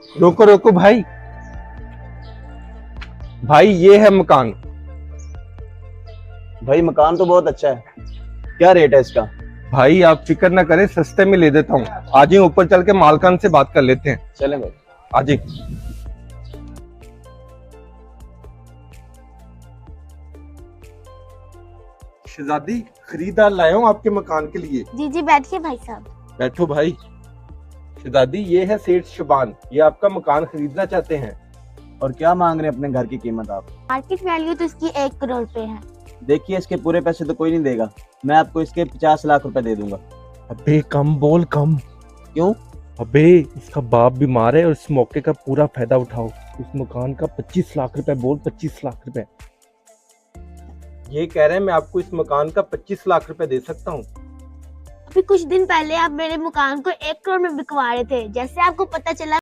रोको रोको भाई, भाई ये है मकान। भाई मकान तो बहुत अच्छा है, क्या रेट है इसका? भाई आप फिक्र ना करें, सस्ते में ले देता हूँ। आज ही ऊपर चल के मालकान से बात कर लेते हैं। चले भाई। आज ही। शहजादी, खरीदार लाया हूँ आपके मकान के लिए। जी जी बैठिए भाई साहब। बैठो भाई। शहजादी ये है सेठ शबान, ये आपका मकान खरीदना चाहते हैं। और क्या मांग रहे हैं अपने घर की कीमत आप? मार्केट वैल्यू तो इसकी 1 करोड़ रुपए है। देखिए इसके पूरे पैसे तो कोई नहीं देगा, मैं आपको इसके 50 लाख रुपए दे दूंगा। अबे कम बोल, कम। क्यों? अबे इसका बाप बीमार है और इस मौके का पूरा फायदा उठाओ। इस मकान का 25 लाख रुपए बोल, 25 लाख रुपए। ये कह रहे हैं मैं आपको इस मकान का 25 लाख रुपए दे सकता हूँ। अभी कुछ दिन पहले आप मेरे मकान को 1 करोड़ में बिकवा रहे थे, जैसे आपको पता चला